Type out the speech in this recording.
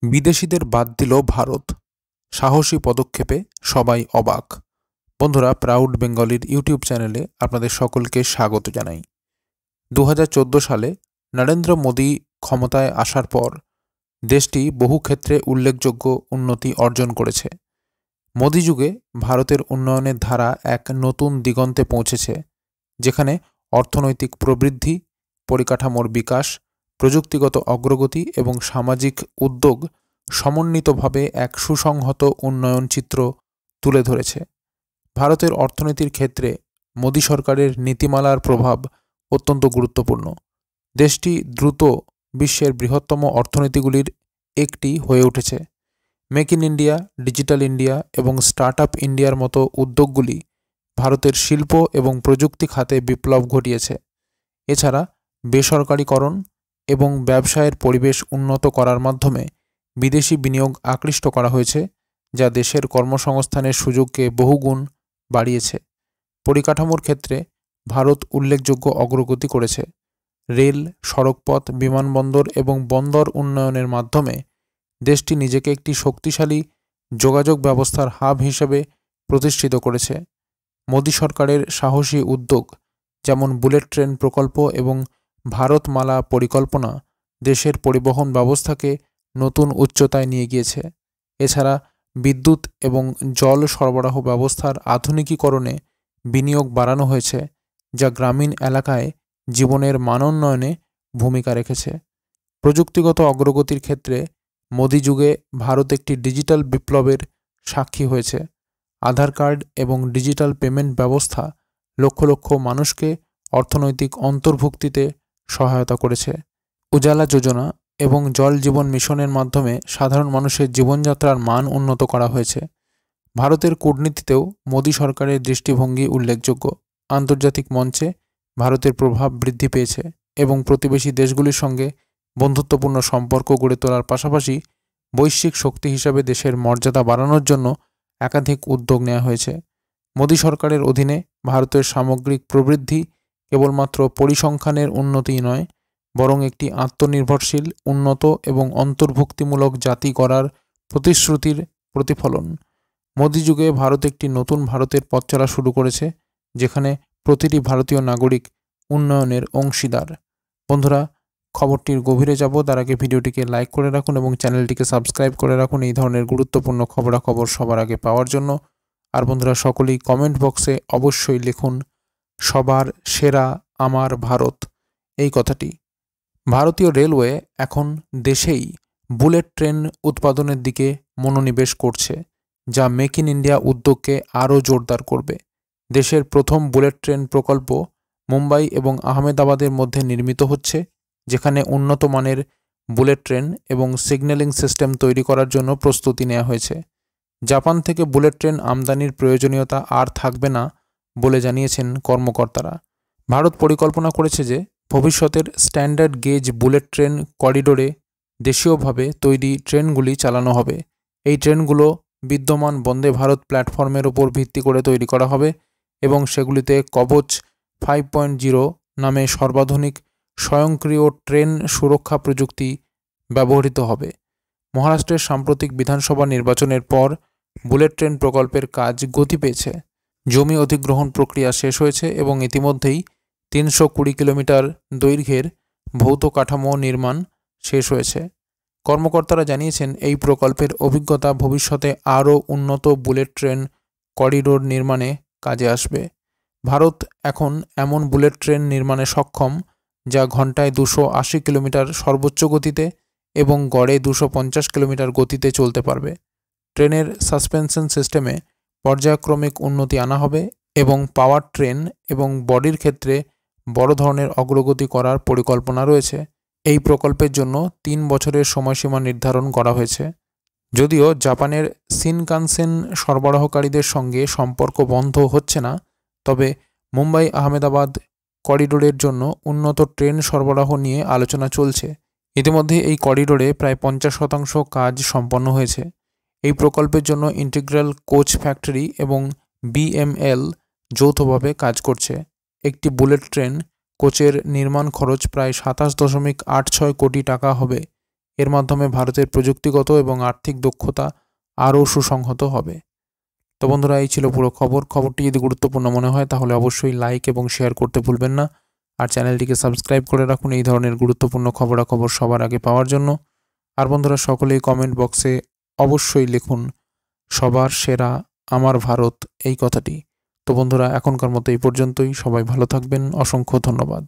বিদেশিদের বাদ দিল ভারত, সাহসী পদক্ষেপে সবাই অবাক। বন্ধুরা, প্রাউড বেঙ্গলির ইউটিউব চ্যানেলে আপনাদের সকলকে স্বাগত জানাই। 2014 সালে নরেন্দ্র মোদী ক্ষমতায় আসার পর দেশটি বহু ক্ষেত্রে উল্লেখযোগ্য উন্নতি অর্জন করেছে। মোদী যুগে ভারতের উন্নয়নের ধারা এক নতুন দিগন্তে পৌঁছেছে, যেখানে অর্থনৈতিক প্রবৃদ্ধি, পরিকাঠামোর বিকাশ, প্রযুক্তিগত অগ্রগতি এবং সামাজিক উদ্যোগ সমন্বিতভাবে এক সুসংহত উন্নয়ন চিত্র তুলে ধরেছে। ভারতের অর্থনীতির ক্ষেত্রে মোদী সরকারের নীতিমালার প্রভাব অত্যন্ত গুরুত্বপূর্ণ। দেশটি দ্রুত বিশ্বের বৃহত্তম অর্থনীতিগুলির একটি হয়ে উঠেছে। Make in India, digital India এবং স্টার্টআপ ইন্ডিয়ার মতো উদ্যোগগুলি ভারতের শিল্প এবং প্রযুক্তি খাতে বিপ্লব ঘটিয়েছে। এছাড়া বেসরকারীকরণ এবং ব্যবসায়ের পরিবেশ উন্নত করার মাধ্যমে বিদেশি বিনিয়োগ আকৃষ্ট করা হয়েছে, যা দেশের কর্মসংস্থানের সুযোগকে বহুগুণ বাড়িয়েছে। পরিকাঠামোর ক্ষেত্রে ভারত উল্লেখযোগ্য অগ্রগতি করেছে। রেল, সড়কপথ, বিমানবন্দর এবং বন্দর উন্নয়নের মাধ্যমে দেশটি নিজেকে একটি শক্তিশালী যোগাযোগ ব্যবস্থার হাব হিসেবে প্রতিষ্ঠিত করেছে। মোদী সরকারের সাহসী উদ্যোগ যেমন বুলেট ট্রেন প্রকল্প এবং ভারতমালা পরিকল্পনা দেশের পরিবহন ব্যবস্থাকে নতুন উচ্চতায় নিয়ে গিয়েছে। এছাড়া বিদ্যুৎ এবং জল সরবরাহ ব্যবস্থার আধুনিকীকরণে বিনিয়োগ বাড়ানো হয়েছে, যা গ্রামীণ এলাকায় জীবনের মানোন্নয়নে ভূমিকা রেখেছে। প্রযুক্তিগত অগ্রগতির ক্ষেত্রে মোদী যুগে ভারত একটি ডিজিটাল বিপ্লবের সাক্ষী হয়েছে। আধার কার্ড এবং ডিজিটাল পেমেন্ট ব্যবস্থা লক্ষ লক্ষ মানুষকে অর্থনৈতিক অন্তর্ভুক্তিতে সহায়তা করেছে। উজালা যোজনা এবং জল জীবন মিশনের মাধ্যমে সাধারণ মানুষের জীবনযাত্রার মান উন্নত করা হয়েছে। ভারতের কূটনীতিতেও মোদী সরকারের দৃষ্টিভঙ্গি উল্লেখযোগ্য। আন্তর্জাতিক মঞ্চে ভারতের প্রভাব বৃদ্ধি পেয়েছে এবং প্রতিবেশী দেশগুলির সঙ্গে বন্ধুত্বপূর্ণ সম্পর্ক গড়ে তোলার পাশাপাশি বৈশ্বিক শক্তি হিসাবে দেশের মর্যাদা বাড়ানোর জন্য একাধিক উদ্যোগ নেওয়া হয়েছে। মোদী সরকারের অধীনে ভারতের সামগ্রিক প্রবৃদ্ধি কেবলমাত্র পরিসংখ্যানের উন্নতিই নয়, বরং একটি আত্মনির্ভরশীল, উন্নত এবং অন্তর্ভুক্তিমূলক জাতি গড়ার প্রতিশ্রুতির প্রতিফলন। মোদী যুগে ভারত একটি নতুন ভারতের পথ চলা শুরু করেছে, যেখানে প্রতিটি ভারতীয় নাগরিক উন্নয়নের অংশীদার। বন্ধুরা, খবরটির গভীরে যাব তার আগে ভিডিওটিকে লাইক করে রাখুন এবং চ্যানেলটিকে সাবস্ক্রাইব করে রাখুন এই ধরনের গুরুত্বপূর্ণ খবরাখবর সবার আগে পাওয়ার জন্য। আর বন্ধুরা, সকলেই কমেন্ট বক্সে অবশ্যই লিখুন সবার সেরা আমার ভারত এই কথাটি। ভারতীয় রেলওয়ে এখন দেশেই বুলেট ট্রেন উৎপাদনের দিকে মনোনিবেশ করছে, যা মেক ইন ইন্ডিয়া উদ্যোগকে আরও জোরদার করবে। দেশের প্রথম বুলেট ট্রেন প্রকল্প মুম্বাই এবং আহমেদাবাদের মধ্যে নির্মিত হচ্ছে, যেখানে উন্নত মানের বুলেট ট্রেন এবং সিগন্যালিং সিস্টেম তৈরি করার জন্য প্রস্তুতি নেওয়া হয়েছে। জাপান থেকে বুলেট ট্রেন আমদানির প্রয়োজনীয়তা আর থাকবে না বলে জানিয়েছেন কর্মকর্তারা। ভারত পরিকল্পনা করেছে যে ভবিষ্যতের স্ট্যান্ডার্ড গেজ বুলেট ট্রেন করিডোরে দেশীয়ভাবে তৈরি ট্রেনগুলি চালানো হবে। এই ট্রেনগুলো বিদ্যমান বন্দে ভারত প্ল্যাটফর্মের ওপর ভিত্তি করে তৈরি করা হবে এবং সেগুলিতে কবচ 5.0 নামে সর্বাধুনিক স্বয়ংক্রিয় ট্রেন সুরক্ষা প্রযুক্তি ব্যবহৃত হবে। মহারাষ্ট্রের সাম্প্রতিক বিধানসভা নির্বাচনের পর বুলেট ট্রেন প্রকল্পের কাজ গতি পেয়েছে। জমি অধিগ্রহণ প্রক্রিয়া শেষ হয়েছে এবং ইতিমধ্যেই 320 কিলোমিটার দৈর্ঘ্যের ভৌত কাঠামো নির্মাণ শেষ হয়েছে। কর্মকর্তারা জানিয়েছেন এই প্রকল্পের অভিজ্ঞতা ভবিষ্যতে আরও উন্নত বুলেট ট্রেন করিডোর নির্মাণে কাজে আসবে। ভারত এখন এমন বুলেট ট্রেন নির্মাণে সক্ষম যা ঘন্টায় 280 কিলোমিটার সর্বোচ্চ গতিতে এবং গড়ে 250 কিলোমিটার গতিতে চলতে পারবে। ট্রেনের সাসপেনশন সিস্টেমে পর্যায়ক্রমিক উন্নতি আনা হবে এবং পাওয়ার ট্রেন এবং বডির ক্ষেত্রে বড় ধরনের অগ্রগতি করার পরিকল্পনা রয়েছে। এই প্রকল্পের জন্য 3 বছরের সময়সীমা নির্ধারণ করা হয়েছে। যদিও জাপানের শিনকানসেন সরবরাহকারীদের সঙ্গে সম্পর্ক বন্ধ হচ্ছে না, তবে মুম্বাই আহমেদাবাদ করিডোরের জন্য উন্নত ট্রেন সরবরাহ নিয়ে আলোচনা চলছে। ইতিমধ্যে এই করিডোরে প্রায় 50% কাজ সম্পন্ন হয়েছে। এই প্রকল্পের জন্য ইন্টিগ্রাল কোচ ফ্যাক্টরি এবং BML যৌথভাবে কাজ করছে। একটি বুলেট ট্রেন কোচের নির্মাণ খরচ প্রায় 27.86 কোটি টাকা হবে। এর মাধ্যমে ভারতের প্রযুক্তিগত এবং আর্থিক দক্ষতা আরও সুসংহত হবে। তো বন্ধুরা, এই ছিল পুরো খবরটি যদি গুরুত্বপূর্ণ মনে হয় তাহলে অবশ্যই লাইক এবং শেয়ার করতে ভুলবেন না। আর চ্যানেলটিকে সাবস্ক্রাইব করে রাখুন এই ধরনের গুরুত্বপূর্ণ খবরাখবর সবার আগে পাওয়ার জন্য। আর বন্ধুরা, সকলেই কমেন্ট বক্সে অবশ্যই লিখুন সবার সেরা আমার ভারত এই কথাটি। তো বন্ধুরা, এখনকার মতো এই পর্যন্তই। সবাই ভালো থাকবেন। অসংখ্য ধন্যবাদ।